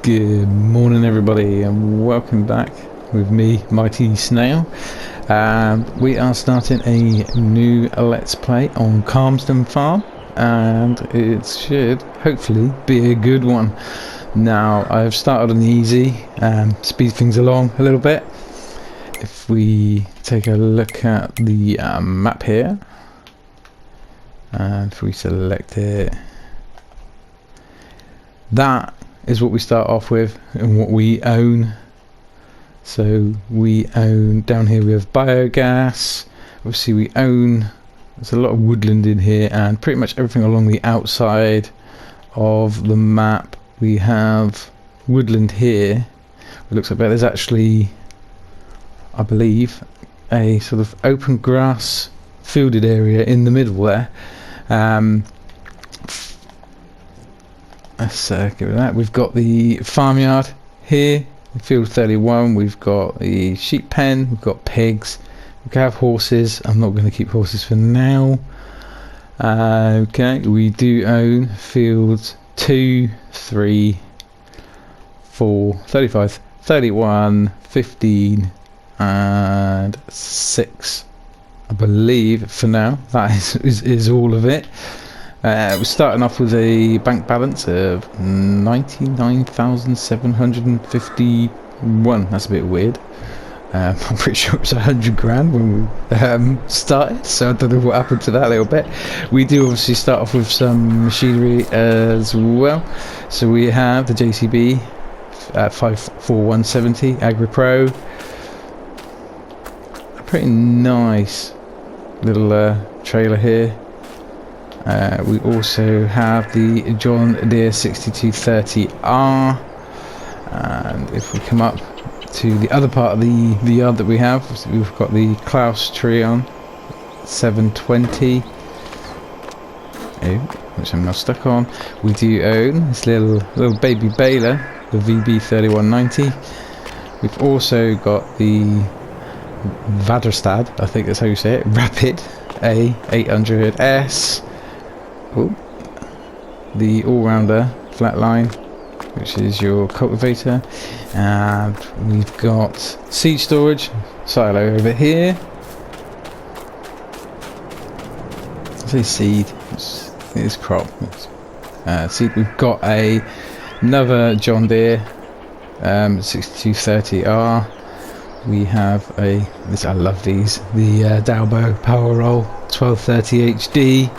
Good morning everybody and welcome back with me, Mighty Snail. We are starting a new Let's Play on Calmsden farm and it should hopefully be a good one. Now I've started on the easy, speed things along a little bit. If we take a look at the map here, and if we select it, that is what we start off with and what we own. So we own, down here we have biogas, obviously we own, there's a lot of woodland in here and pretty much everything along the outside of the map. We have woodland here. It looks like there's actually, I believe, a sort of open grass fielded area in the middle there. Let's get rid of that. We've got the farmyard here, field 31. We've got the sheep pen, we've got pigs, we can have horses. I'm not going to keep horses for now. Okay, we do own fields 2, 3, 4, 35, 31, 15 and 6, I believe, for now. That is all of it. We're starting off with a bank balance of 99,751. That's a bit weird. I'm pretty sure it was 100 grand when we started, so I don't know what happened to that a little bit. We do obviously start off with some machinery as well. So we have the JCB 54170 Agri Pro. A pretty nice little trailer here. We also have the John Deere 6230R, and if we come up to the other part of the yard that we have, we've got the Calmsden 720, which I'm now stuck on. We do own this little baby baler, the VB3190. We've also got the Vaderstad, I think that's how you say it, Rapid A800S. Ooh. The all-rounder flatline, which is your cultivator, and we've got seed storage silo over here. I say seed, it is crop. Seed. We've got another John Deere 6230R. We have this, I love these, the Dalbo Power Roll 1230 HD.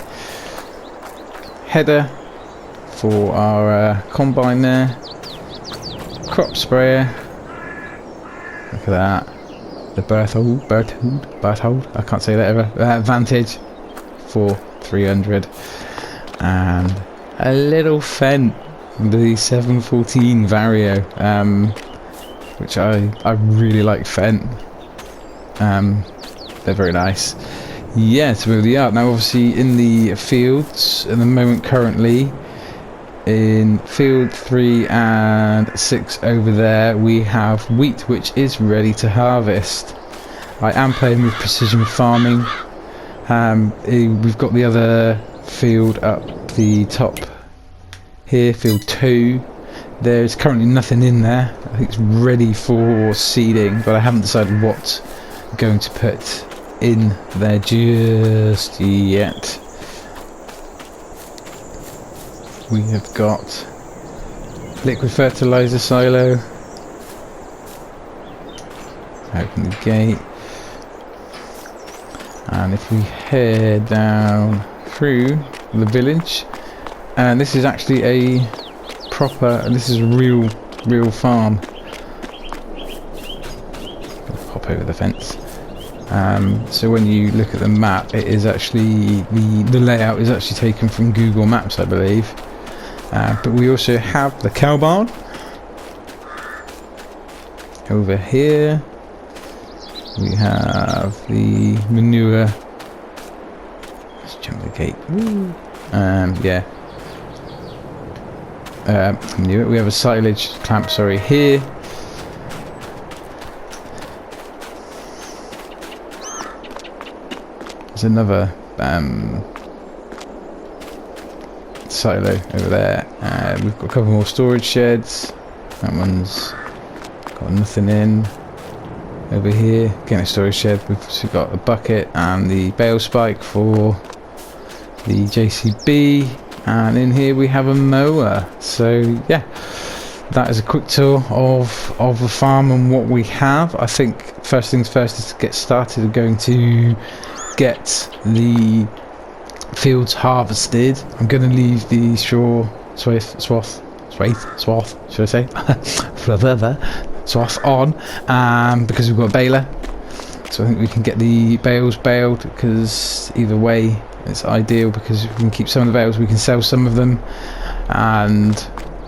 Header for our combine there, crop sprayer, look at that, the Berthold, I can't say that ever, Vantage for 300, and a little Fendt, the 714 Vario, which I really like Fendt. They're very nice. Yeah, to move the yard. Now obviously in the fields at the moment, currently in field 3 and 6 over there, we have wheat which is ready to harvest. I am playing with precision farming. We've got the other field up the top here, field 2. There's currently nothing in there. I think it's ready for seeding, but I haven't decided what I'm going to put in there just yet. We have got liquid fertilizer silo. Open the gate, and if we head down through the village, and this is actually a proper, this is a real farm. Hop over the fence. So when you look at the map, it is actually the layout is actually taken from Google Maps, I believe. But we also have the cow barn over here. We have the manure. Let's jump the gate. Yeah. Manure. We have a silage clamp. Sorry, here. There's another silo over there. We've got a couple more storage sheds. That one's got nothing in. Over here, again a storage shed. We've also got a bucket and the bale spike for the JCB, and in here we have a mower. So yeah, that is a quick tour of the farm and what we have. I think first things first is to get started. We're going to get the fields harvested. I'm going to leave the straw swath, should I say? Swath on, because we've got a baler. So I think we can get the bales baled, because either way it's ideal, because if we can keep some of the bales we can sell some of them and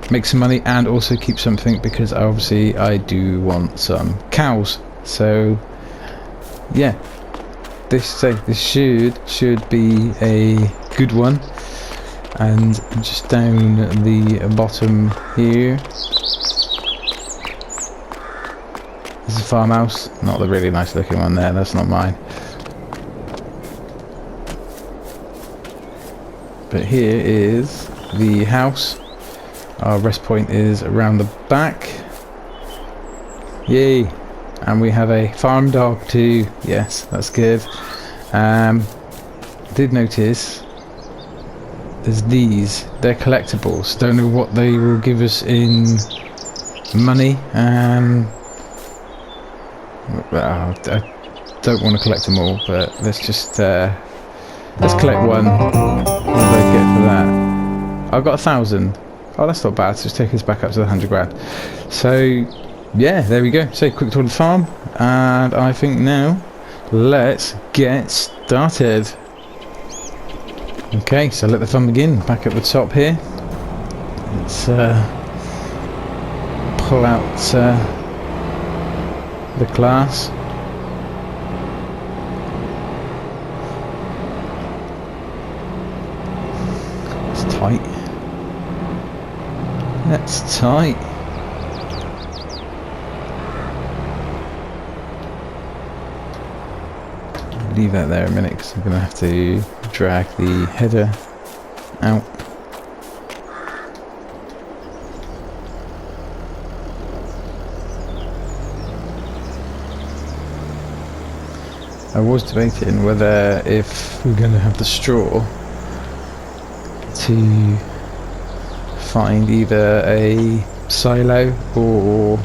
make some money, and also keep something, because obviously I do want some cows. So yeah, this should be a good one. And just down the bottom here is a farmhouse. Not the really nice looking one there, that's not mine. But here is the house. Our rest point is around the back. Yay! And we have a farm dog too. Yes, that's good. Did notice there's these. They're collectibles. Don't know what they will give us in money. Well, I don't want to collect them all, but let's just let's collect one. What did I get for that? I've got 1,000. Oh, that's not bad. So just take us back up to the 100 grand. So yeah, there we go. So quick tour of the farm, and I think now let's get started. Okay, so let the fun begin. Back at the top here. Let's pull out the glass. It's tight. That's tight. Leave that there a minute, because I'm going to have to drag the header out. I was debating whether, if we're going to have the straw, to find either a silo or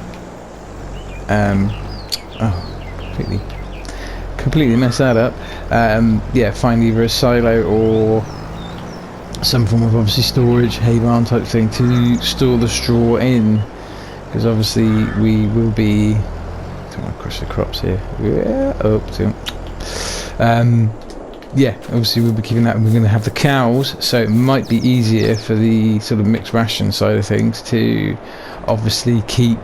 completely messed that up. Yeah, find either a silo or some form of obviously storage, hay barn type thing to store the straw in, because obviously we will be, don't want to crush the crops here. Yeah, yeah, obviously we'll be keeping that, and we're going to have the cows, so it might be easier for the sort of mixed ration side of things to obviously keep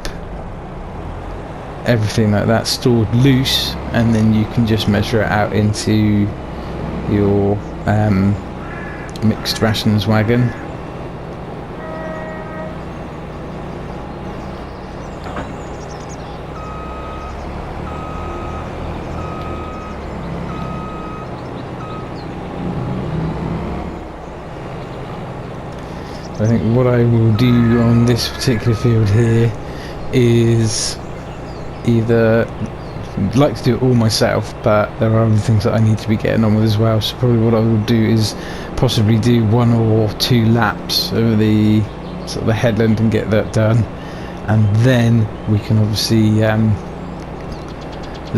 everything like that stored loose, and then you can just measure it out into your mixed rations wagon. I think what I will do on this particular field here is either like to do it all myself, but there are other things that I need to be getting on with as well, so probably what I will do is possibly do 1 or 2 laps over the sort of the headland and get that done, and then we can obviously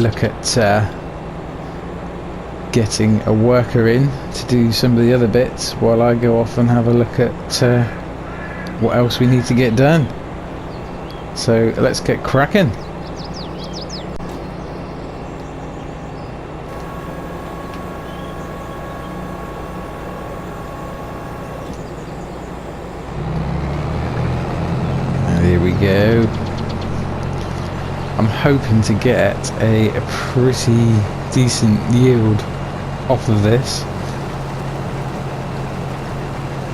look at getting a worker in to do some of the other bits while I go off and have a look at what else we need to get done. So let's get cracking. Here we go. I'm hoping to get a pretty decent yield off of this.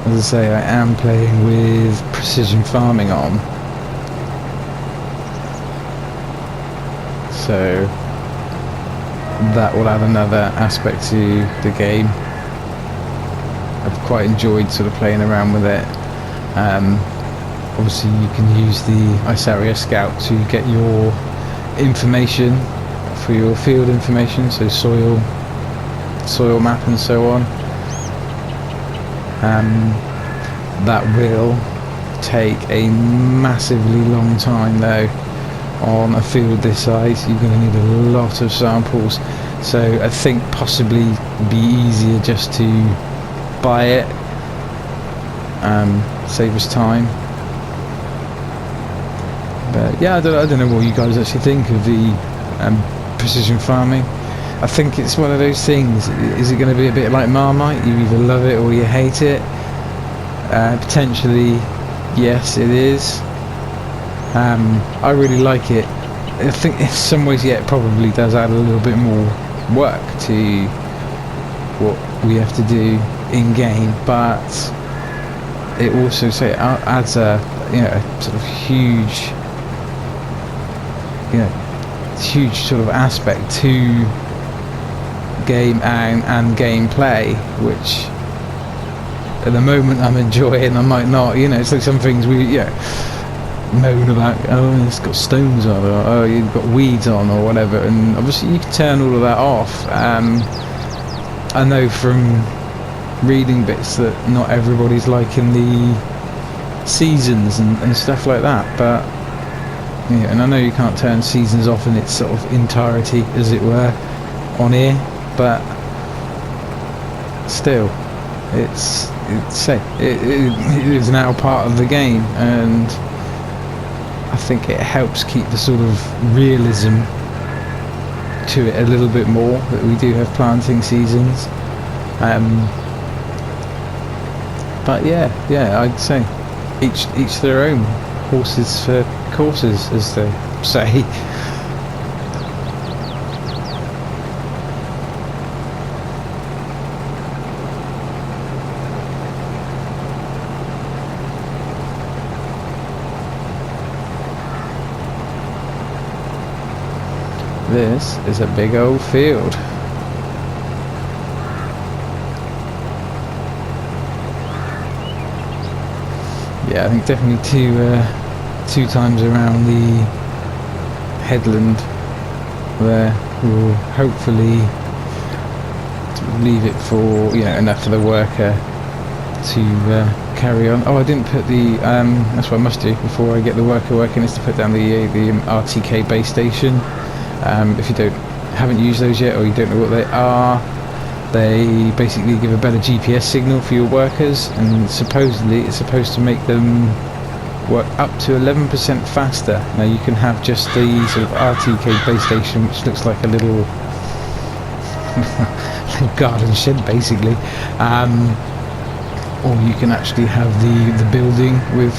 As I say, I am playing with precision farming on, so that will add another aspect to the game. I've quite enjoyed sort of playing around with it. Obviously you can use the ice area scout to get your information for your field information, so soil map and so on. That will take a massively long time though. On a field this size you're going to need a lot of samples, so I think possibly be easier just to buy it, save us time. But yeah, I don't know what you guys actually think of the precision farming. I think it's one of those things. Is it going to be a bit like Marmite? You either love it or you hate it. Potentially yes, it is. I really like it. I think in some ways, yeah, it probably does add a little bit more work to what we have to do in game, but it also adds a a sort of huge sort of aspect to game and gameplay, which at the moment I'm enjoying. I might not, it's like some things we moan about, oh, it's got stones on, or oh, you've got weeds on, or whatever, and obviously you can turn all of that off. I know from reading bits that not everybody's liking the seasons and stuff like that, but and I know you can't turn seasons off in its sort of entirety, as it were, on here, but still it is now part of the game, and I think it helps keep the sort of realism to it a little bit more, that we do have planting seasons. But yeah, I'd say each their own, horses for courses, as they say. This is a big old field. Yeah, I think definitely two times around the headland there. We'll hopefully leave it for enough for the worker to carry on. Oh, I didn't put the that's what I must do before I get the worker working, is to put down the RTK base station. If you haven't used those yet, or you don't know what they are, they basically give a better GPS signal for your workers, and supposedly it's supposed to make them work up to 11% faster. Now you can have just the sort of RTK base station, which looks like a little garden shed basically, or you can actually have the building with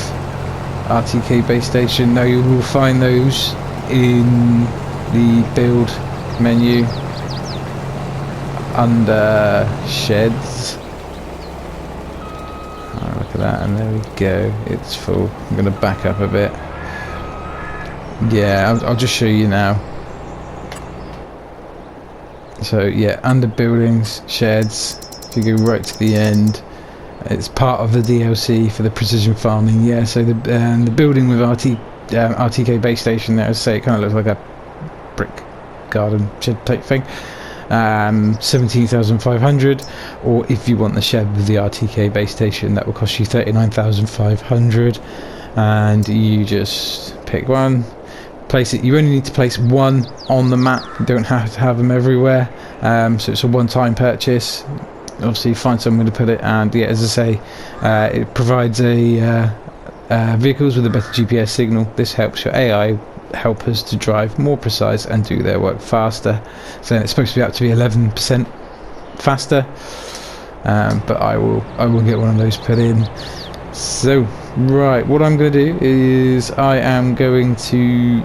RTK base station. Now you will find those in the build menu under sheds. Oh, look at that, and there we go, it's full. I'm going to back up a bit. Yeah, I'll just show you now. So yeah, under buildings, sheds, if you go right to the end, it's part of the DLC for the precision farming. Yeah, so the building with RTK base station there, as I say, it kind of looks like a brick garden shed type thing. 17,500, or if you want the shed with the RTK base station, that will cost you 39,500, and you just pick one, place it. You only need to place one on the map, you don't have to have them everywhere, so it's a one-time purchase. Obviously find somewhere to put it, and yeah, as I say, it provides vehicles with a better GPS signal. This helps your AI helpers to drive more precise and do their work faster. So it's supposed to be up to be 11% faster, but I will get one of those put in. So right, what I'm going to do is I am going to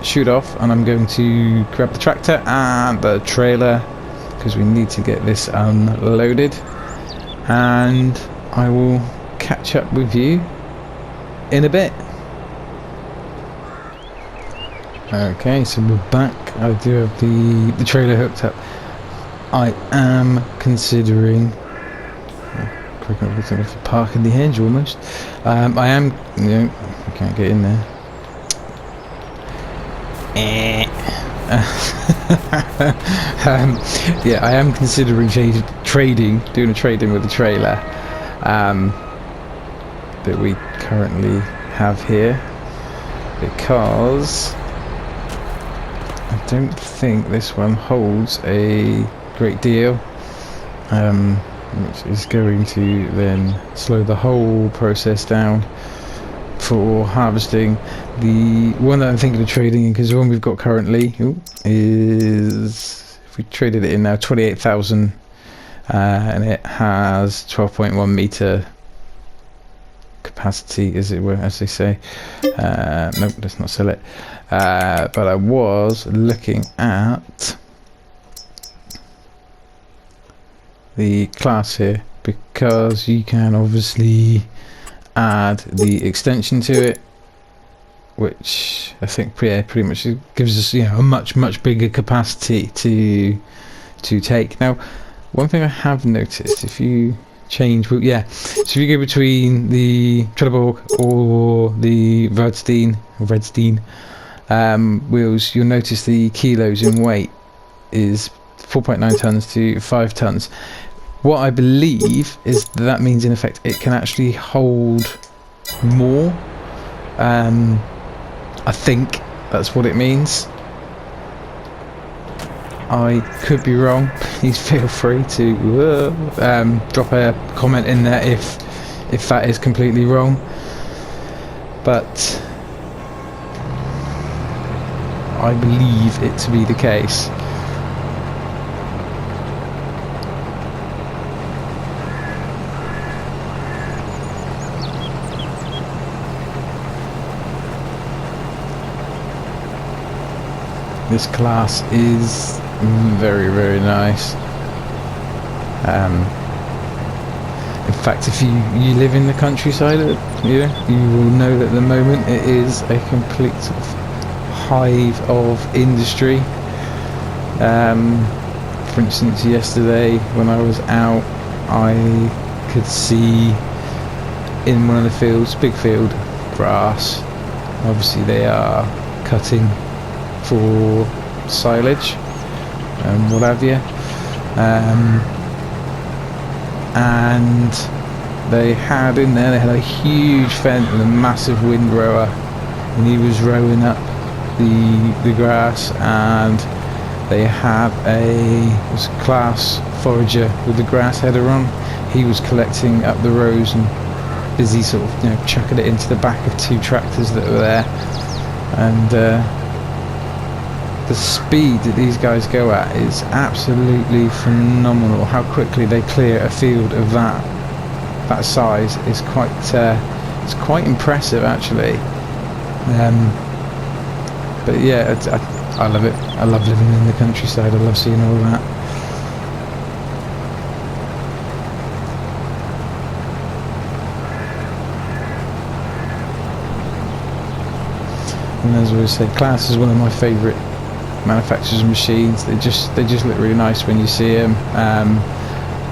shoot off, and I'm going to grab the tractor and the trailer, because we need to get this unloaded, and I will catch up with you in a bit. Okay, so we're back. I do have the trailer hooked up. I am considering quick enough to park in the hedge almost. I am, I can't get in there. Yeah, I am considering doing a trade-in with the trailer that we currently have here, because I don't think this one holds a great deal, which is going to then slow the whole process down for harvesting. The one that I'm thinking of trading in, because the one we've got currently is, if we traded it in now, 28,000, and it has 12.1 meter capacity, as it were, as they say. Nope, let's not sell it. But I was looking at the class here, because you can obviously add the extension to it, which I think pretty much gives us a much bigger capacity to take. Now, one thing I have noticed, if you change, so if you go between the Trelleborg or the Redstein wheels, you'll notice the kilos in weight is 4.9 tons to 5 tons. What I believe is that means in effect it can actually hold more. I think that's what it means. I could be wrong. Please feel free to drop a comment in there if that is completely wrong. But I believe it to be the case. This class is very nice. In fact, if you live in the countryside, you will know that at the moment it is a complete sort of hive of industry. For instance, yesterday when I was out, I could see in one of the fields, big field, grass. Obviously they are cutting for silage and what have you, and they had a huge fence with a massive windrower, and he was rowing up the grass, and they had a class forager with the grass header on. He was collecting up the rows and busy sort of chucking it into the back of 2 tractors that were there, and the speed that these guys go at is absolutely phenomenal. How quickly they clear a field of that size is quite it's quite impressive actually. But yeah, I love it. I love living in the countryside. I love seeing all that. And as I always say, Class is one of my favourite manufacturers of machines. They just look really nice when you see them.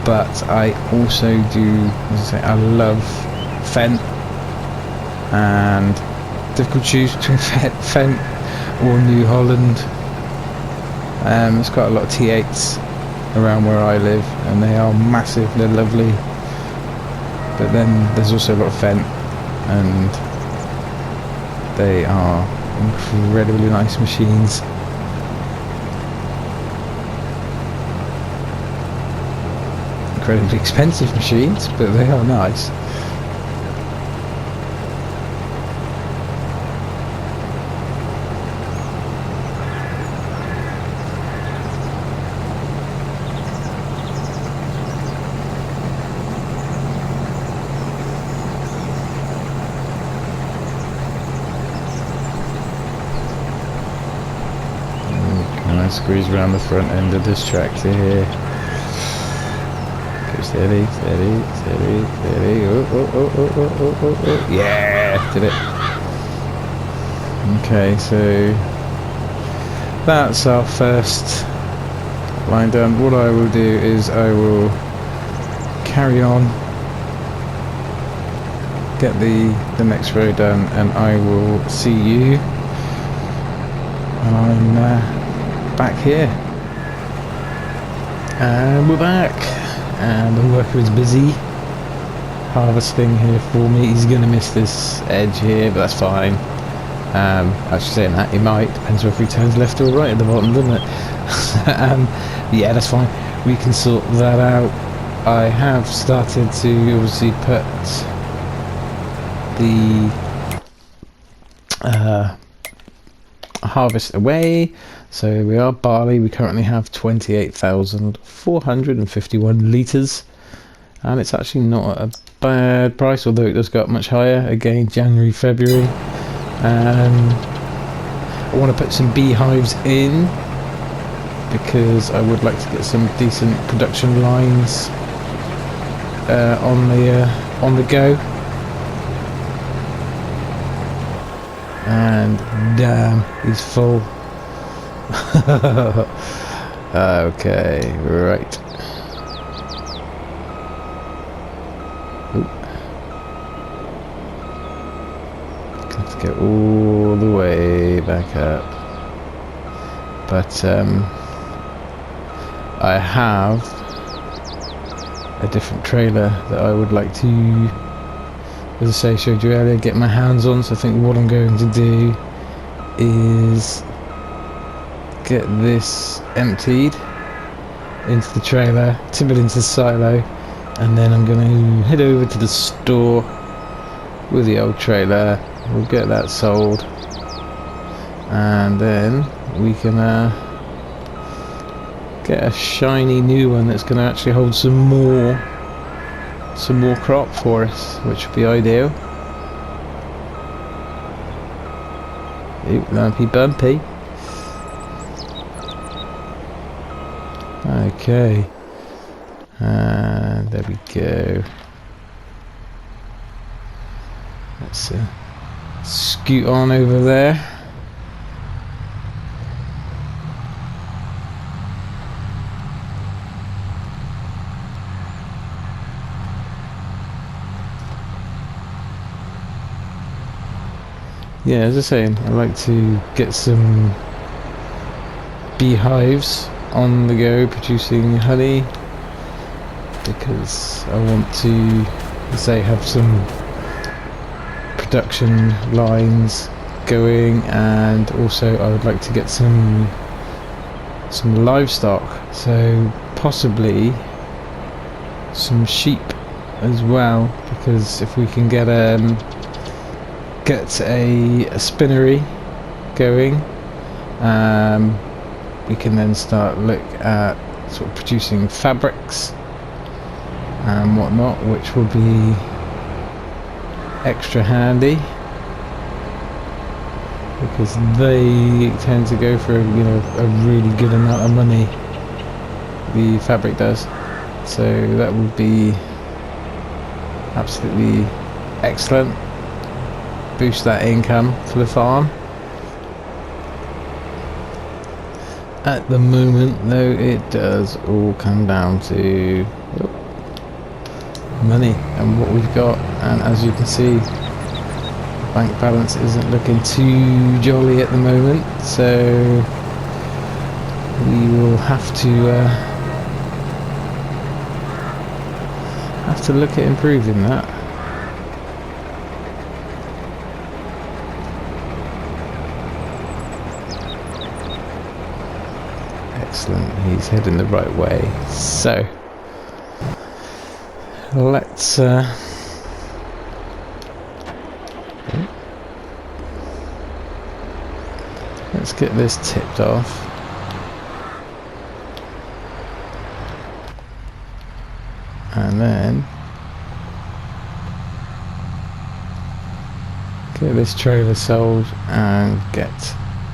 But I also do, as I say, I love Fendt, and difficult to choose between Fendt or New Holland. There's quite a lot of T8s around where I live, and they are massive. They're lovely. But then there's also a lot of Fendt, and they are incredibly nice machines. Incredibly expensive machines, but they are nice. And I squeeze around the front end of this tractor here. Steady, steady, steady, steady. Oh. Yeah, did it. Okay, so that's our first line done. What I will do is I will carry on get the next row done, and I will see you when I'm back here. And we're back, and the worker is busy harvesting here for me. He's going to miss this edge here, but that's fine. Actually saying that, he might, depends whether he turns left or right at the bottom, doesn't it? Yeah, that's fine, we can sort that out. I have started to obviously put the harvest away. So here we are, barley, we currently have 28,451 litres, and it's actually not a bad price, although it does go up much higher again, January, February. I want to put some beehives in because I would like to get some decent production lines on the go. And damn, he's full. Okay, right. Oop. Have to go all the way back up. But I have a different trailer that I would like to, as I say, showed you earlier, get my hands on. So I think what I'm going to do is get this emptied into the trailer, tip it into the silo, and then I'm going to head over to the store with the old trailer. We'll get that sold, and then we can get a shiny new one that's going to actually hold some more crop for us, which would be ideal. Ooh, lumpy bumpy. Okay, and there we go. Let's scoot on over there. Yeah, as I was saying, I like to get some beehives on the go producing honey, because I want to, say, have some production lines going, and also I would like to get some livestock, so possibly some sheep as well, because if we can get a spinnery going, we can then start look at sort of producing fabrics and whatnot, which will be extra handy because they tend to go for a really good amount of money. The fabric does, so that would be absolutely excellent. Boost that income for the farm. At the moment though, it does all come down to money and what we've got, and as you can see, bank balance isn't looking too jolly at the moment, so we will have to look at improving that. Excellent, he's heading the right way. So let's get this tipped off. And then get this trailer sold and get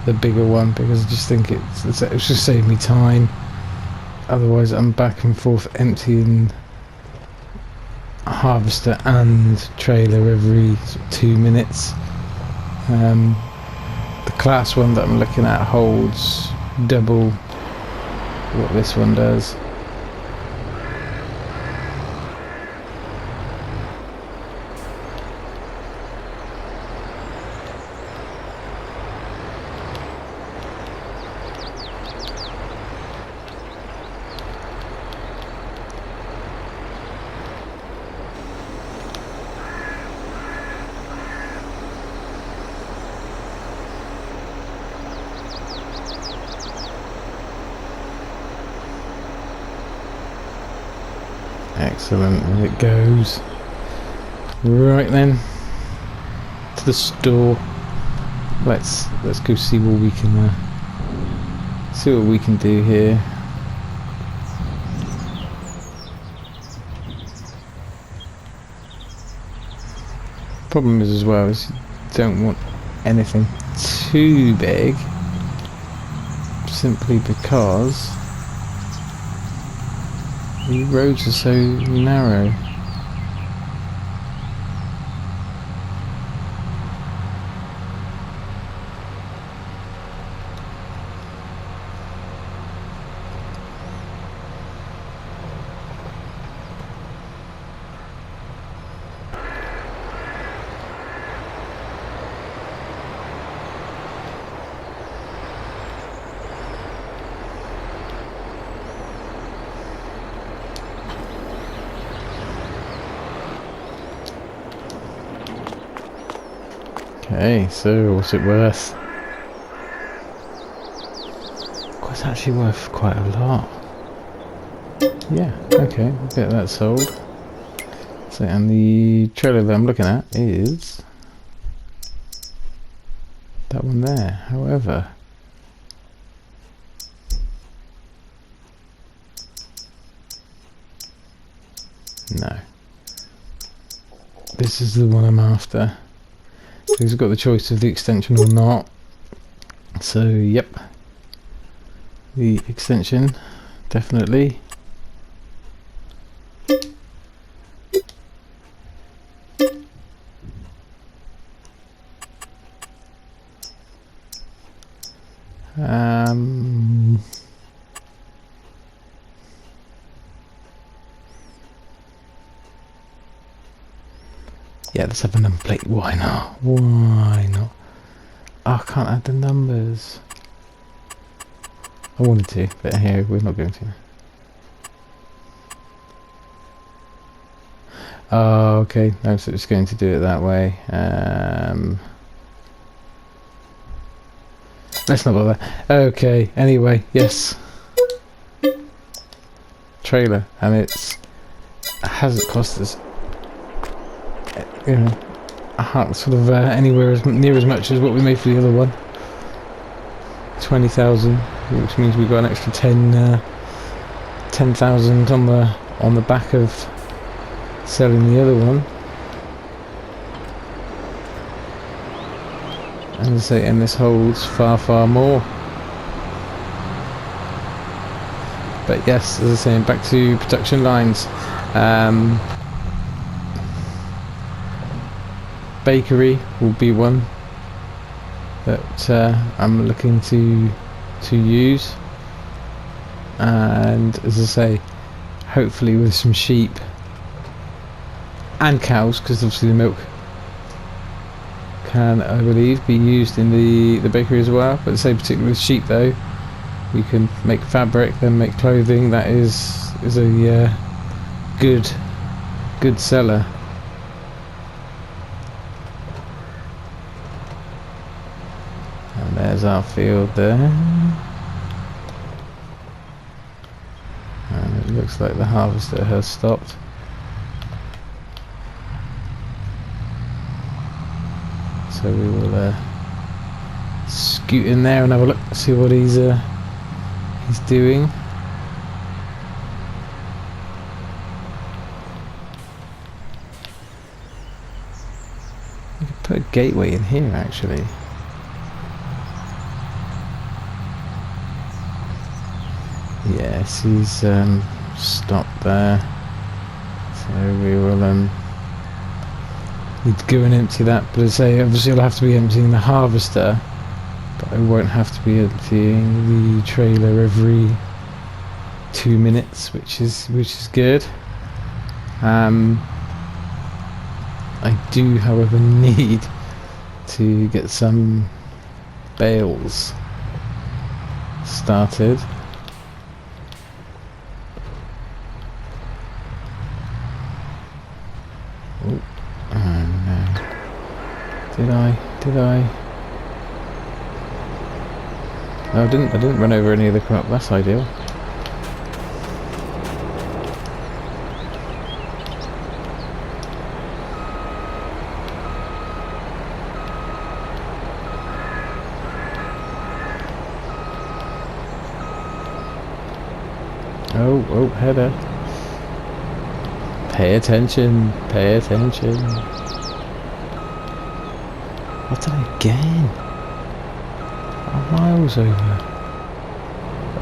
the bigger one, because I just think it's just save me time. Otherwise I'm back and forth emptying harvester and trailer every 2 minutes. The class one that I'm looking at holds double what this one does. Excellent, and it goes. Right then, to the store. Let's go see what we can do here. Problem is as well is you don't want anything too big, simply because the roads are so narrow. Okay, so what's it worth? Well, it's actually worth quite a lot. Yeah, okay, we'll get that sold. So, and the trailer that I'm looking at is that one there. However, no, this is the one I'm after. He's got the choice of the extension or not. So, yep, the extension, definitely. Yeah, let's have a number plate. Why not? Why not? Oh, I can't add the numbers. I wanted to, but here we're not going to. Oh, okay. No, so it's going to do it that way. Let's not bother. Okay. Anyway, yes. Trailer, and it hasn't cost us, you know, sort of anywhere as near as much as what we made for the other one. 20,000, which means we got an extra 10,000 on the back of selling the other one. And as I say, and this holds far more. But yes, as I say, back to production lines. Bakery will be one that I'm looking to use, and as I say, hopefully with some sheep and cows, because obviously the milk can, I believe, be used in the bakery as well. But say particularly with sheep though, we can make fabric, then make clothing. That is a good seller. And there's our field there, and it looks like the harvester has stopped. So we will scoot in there and have a look, see what he's doing. We could put a gateway in here actually. Yes, he's stopped there. So we will need to go and empty that. But as I say, obviously I'll have to be emptying the harvester, but I won't have to be emptying the trailer every 2 minutes, which is good. I do, however, need to get some bales started. Oh, no. Did I? No, I didn't run over any of the crop. That's ideal. Oh, oh, header. Pay attention, pay attention. What did I gain? 5 miles over.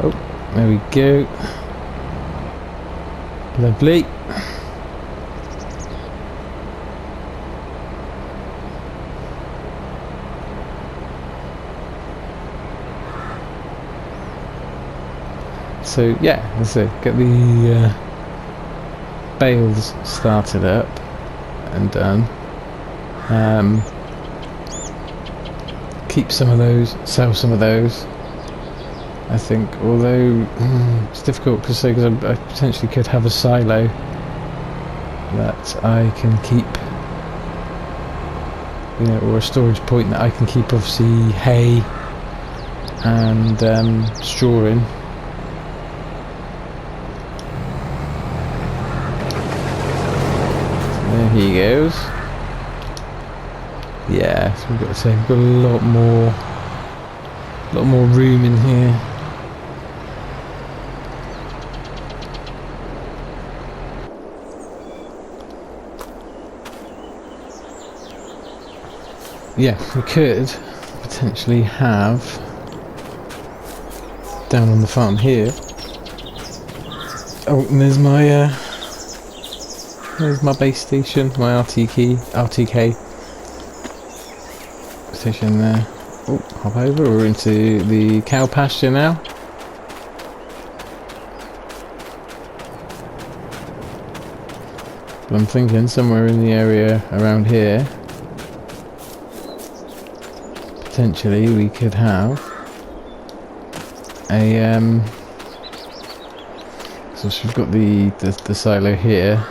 Oh, there we go. Lovely. So yeah, that's it. Get the bales started up and done. Keep some of those, sell some of those. I think, although it's difficult to say because I potentially could have a silo that I can keep, you know, or a storage point that I can keep obviously hay and straw in. There he goes. Yeah, so we've got to say we've got a lot more room in here. Yeah, we could potentially have down on the farm here. Oh, and there's my base station, my RTK station there. Oh, hop over. We're into the cow pasture now. But I'm thinking somewhere in the area around here, potentially we could have a so we've got the silo here.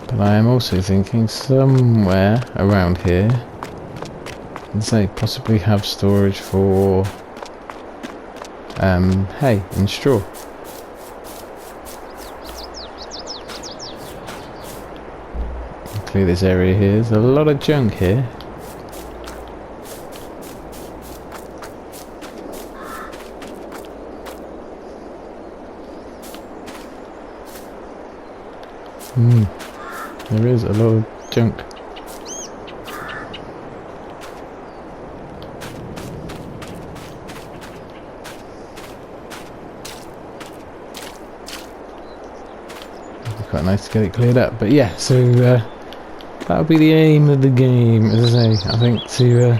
But I am also thinking somewhere around here, let's say possibly have storage for hay and straw. Clear this area here. There's a lot of junk here. There is a lot of junk. It'd be quite nice to get it cleared up, but yeah, so that would be the aim of the game, as I say. I think to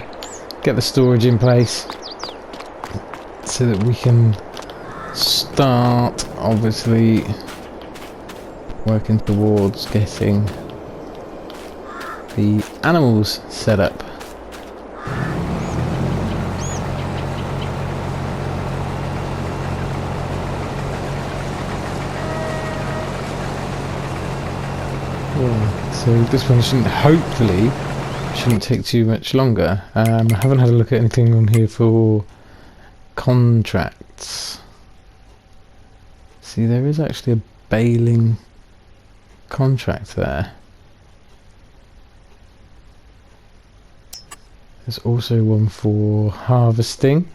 get the storage in place so that we can start, obviously, working towards getting the animals set up. Yeah, so this one hopefully shouldn't take too much longer. I haven't had a look at anything on here for contracts. See, there is actually a baling contract there. There's also one for harvesting.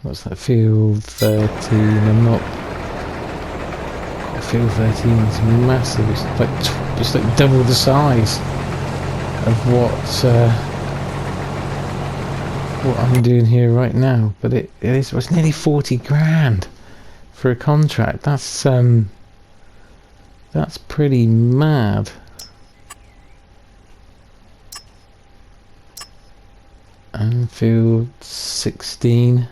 What's that? Field 13. I'm not. Field 13 is massive. It's like just like double the size of what I'm doing here right now. But it's nearly 40 grand for a contract. That's pretty mad. And field 16.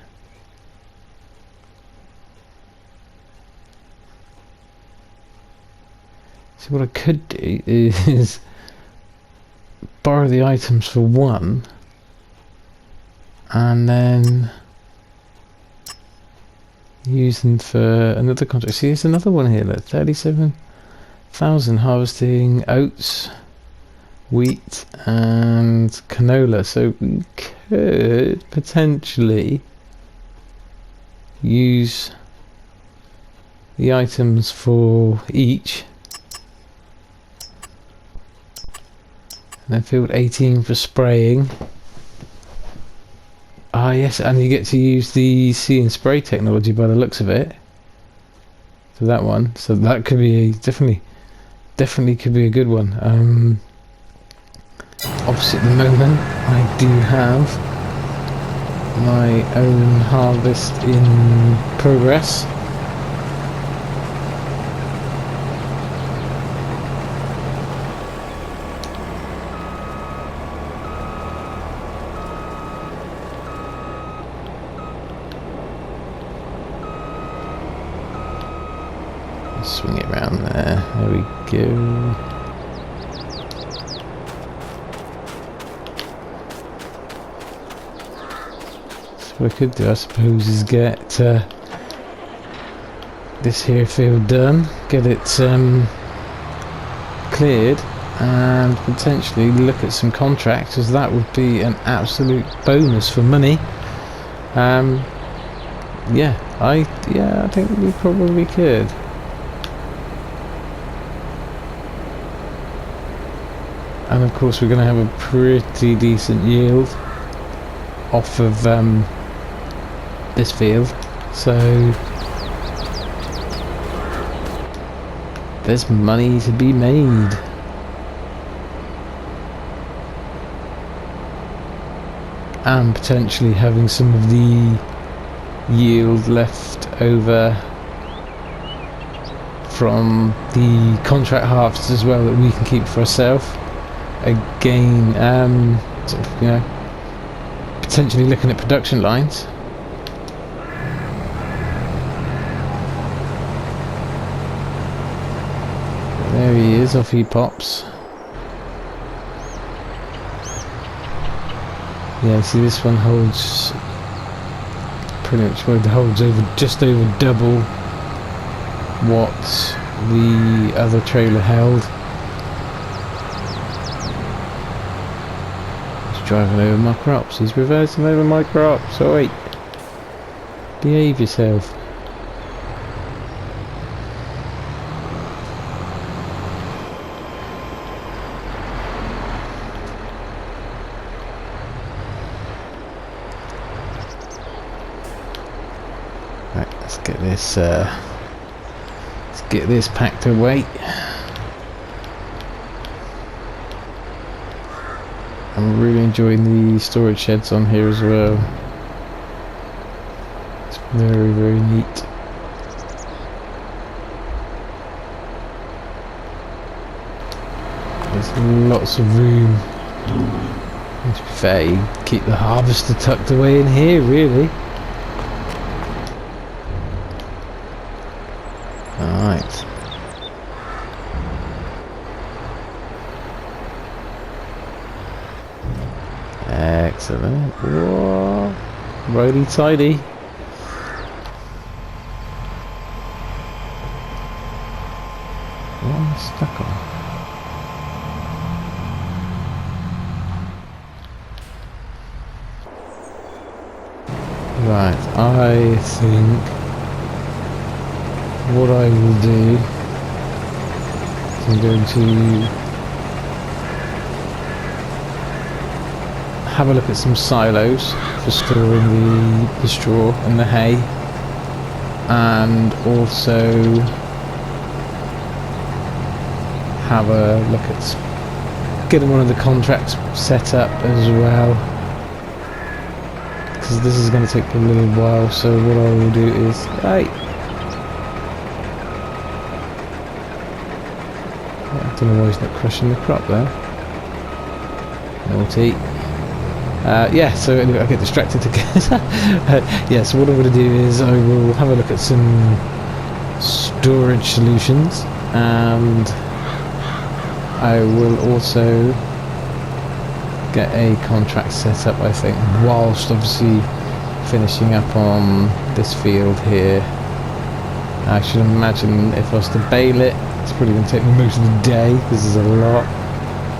So what I could do is borrow the items for one and then use them for another contract. See, there's another one here, look, 37,000 harvesting oats, wheat and canola. So we could potentially use the items for each. And then field 18 for spraying. Ah, yes, and you get to use the see and spray technology by the looks of it for that one. So that could be definitely could be a good one. Obviously, at the moment, I do have my own harvest in progress. Swing it around there. There we go. So what I could do, I suppose, is get this here field done, get it cleared, and potentially look at some contracts, as that would be an absolute bonus for money. Yeah, I think we probably could. And of course we're going to have a pretty decent yield off of this field, so there's money to be made. And potentially having some of the yield left over from the contract harvests as well that we can keep for ourselves. Again, sort of, you know, potentially looking at production lines. There he is, off he pops. Yeah, see, this one holds pretty much, well, it holds over just over double what the other trailer held. Driving over my crops. He's reversing over my crops. Oh wait. Behave yourself. Right, let's get this packed away. I'm really enjoying the storage sheds on here as well. It's very, very neat. There's lots of room. To be fair, you keep the harvester tucked away in here, really. Alright. Excellent. Whoa. Righty tidy. What am I stuck on? Right, I think what I will do is I'm going to have a look at some silos for storing the straw and the hay, and also have a look at getting one of the contracts set up as well, because this is going to take a little while. So what I will do is, hey, I don't know why he's not crushing the crop there. Naughty. Yeah, so anyway, I get distracted again. Yeah, so what I'm going to do is I will have a look at some storage solutions, and I will also get a contract set up, I think, whilst obviously finishing up on this field here. I should imagine if I was to bale it, it's probably going to take me most of the day. This is a lot,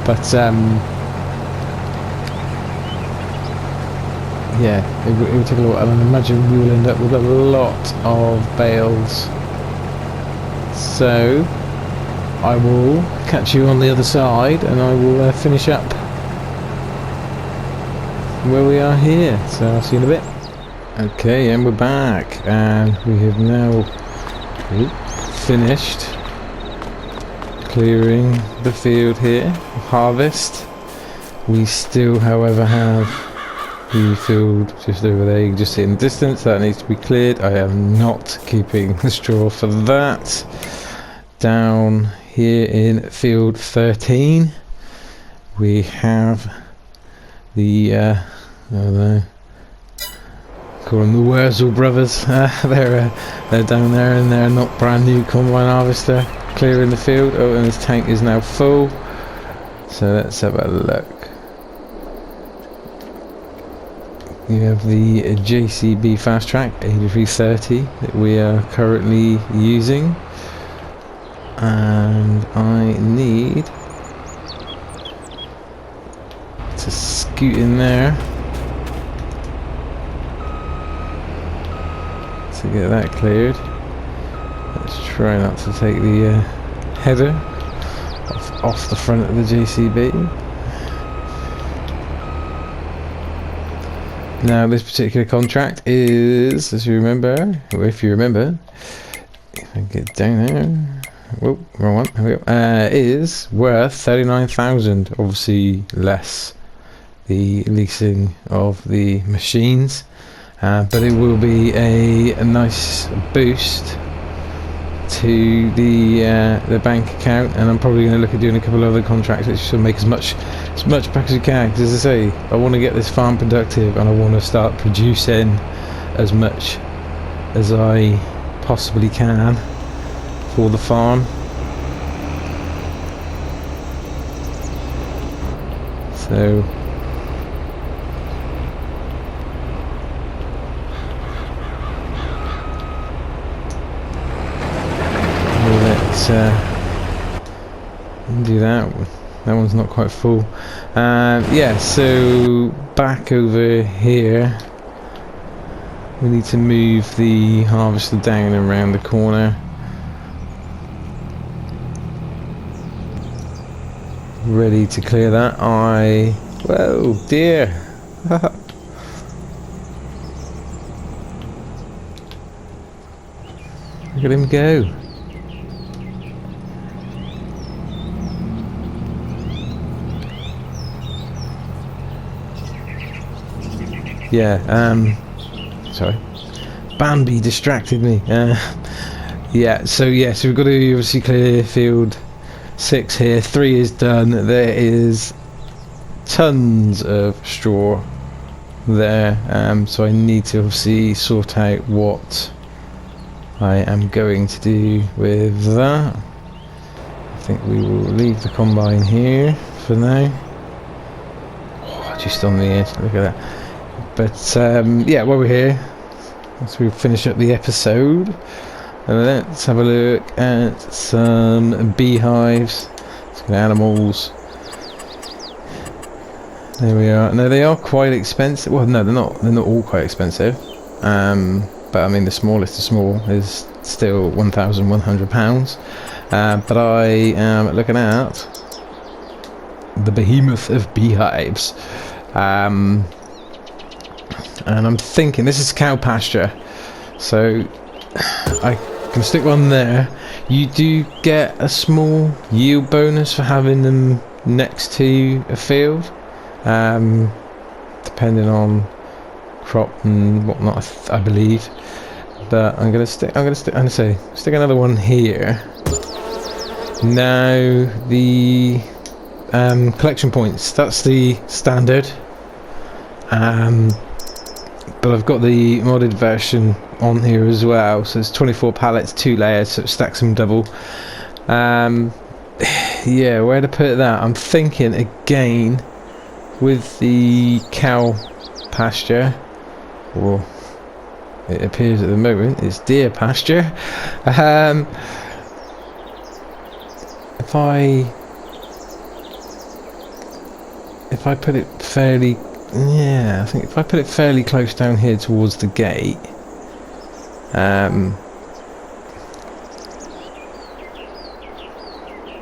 but yeah, it will take a lot, and I imagine we will end up with a lot of bales. So I will catch you on the other side, and I will finish up. where we are here. So I'll see you in a bit. Okay, and we're back, and we have now finished clearing the field here of harvest. We still, however, have the field just over there. You can just see in the distance that needs to be cleared. I am not keeping the straw for that. Down here in field 13 we have the I don't know, call them the Wurzel brothers. They're down there and they're not brand new combine harvester clearing the field. Oh, and this tank is now full, so let's have a look. You have the JCB Fast Track 8330 that we are currently using, and I need to scoot in there to get that cleared. Let's try not to take the header off the front of the JCB. Now this particular contract is, as you remember, or if you remember, if I get down there, whoop, wrong one, here we go, is worth 39,000, obviously less the leasing of the machines, but it will be a nice boost to the bank account, and I'm probably going to look at doing a couple of other contracts which should make as much back as we can, because as I say, I want to get this farm productive and I want to start producing as much as I possibly can for the farm. So let's do that. That one's not quite full. Yeah, so back over here we need to move the harvester down around the corner. Ready to clear that. Whoa dear. Look at him go. Yeah, sorry, Bambi distracted me. Yeah, so we've got to obviously clear field 6 here. 3 is done. There is tons of straw there, so I need to obviously sort out what I am going to do with that. I think we will leave the combine here for now. Oh, just on the edge, look at that. But yeah, while we're here, once we finish up the episode, let's have a look at some beehives, some animals. There we are. Now they are quite expensive. Well, no, they're not. They're not all quite expensive. But I mean, the smallest of small is still £1,100. But I am looking at the behemoth of beehives. And I'm thinking this is cow pasture, so I can stick one there. You do get a small yield bonus for having them next to a field, depending on crop and whatnot, I believe. But I'm gonna stick another one here. Now the collection points, that's the standard. But I've got the modded version on here as well, so it's 24 pallets, 2 layers, so it stacks them double. Yeah, where to put that? I'm thinking again with the cow pasture, or it appears at the moment it's deer pasture. If I put it fairly, yeah, I think if I put it fairly close down here towards the gate,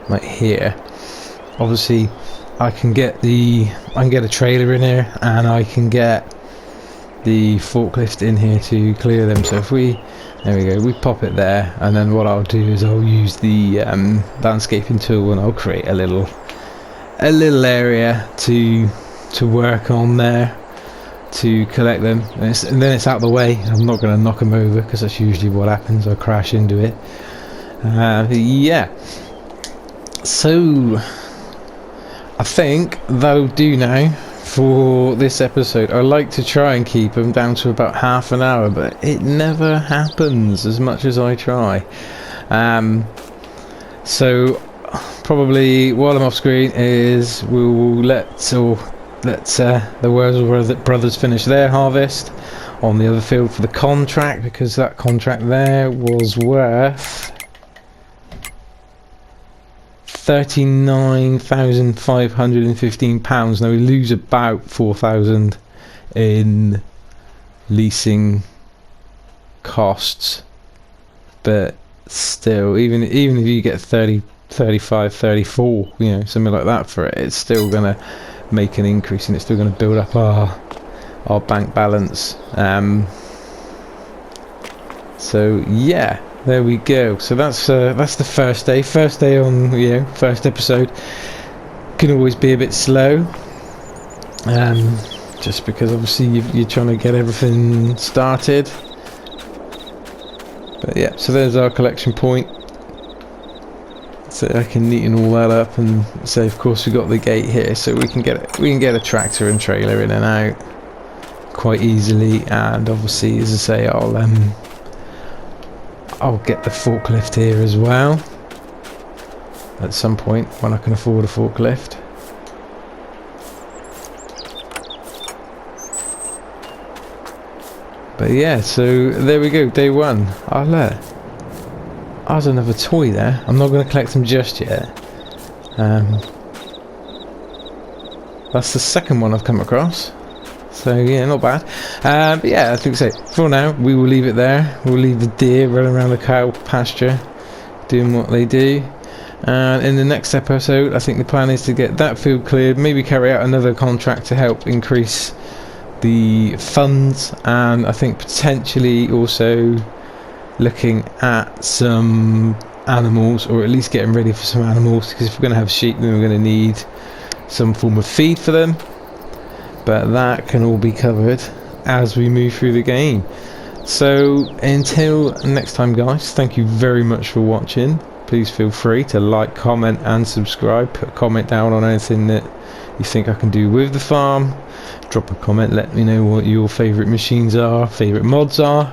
like here, obviously I can get a trailer in here, and I can get the forklift in here to clear them. So if we, there we go, we pop it there, and then what I'll do is I'll use the landscaping tool, and I'll create a little area to work on there to collect them, and then it's out of the way. I'm not going to knock them over, because that's usually what happens. I crash into it. Yeah, so I think that'll do now for this episode. I like to try and keep them down to about half an hour, but it never happens as much as I try. So probably while I'm off screen is we'll let the Wurzel brothers finish their harvest on the other field for the contract, because that contract there was worth £39,515. Now we lose about 4,000 in leasing costs, but still, even if you get 30, 35, 34, you know, something like that for it, it's still gonna make an increase, and it's still gonna build up our bank balance. So yeah, there we go. So that's the first day on, you know, first episode. Can always be a bit slow, just because obviously you're trying to get everything started. But yeah, so there's our collection point. So I can neaten all that up, and say of course we got the gate here, so we can get a tractor and trailer in and out quite easily. And obviously, as I say, I'll get the forklift here as well at some point when I can afford a forklift. But yeah, so there we go, day one. There's another toy there. I'm not going to collect them just yet. That's the second one I've come across. So yeah, not bad. But yeah, I think so. For now, we will leave it there. We'll leave the deer running around the cow pasture, doing what they do. And in the next episode, I think the plan is to get that field cleared, maybe carry out another contract to help increase the funds, and I think potentially also looking at some animals, or at least getting ready for some animals, because if we're going to have sheep, then we're going to need some form of feed for them. But that can all be covered as we move through the game. So until next time, guys, thank you very much for watching. Please feel free to like, comment and subscribe. Put a comment down on anything that you think I can do with the farm. Drop a comment, let me know what your favourite machines are, favourite mods are.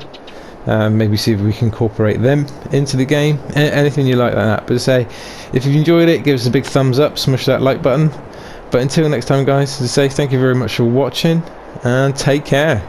Maybe see if we can incorporate them into the game. Anything you like that. But say, if you've enjoyed it, give us a big thumbs up, smash that like button. But until next time, guys, as I say, thank you very much for watching, and take care.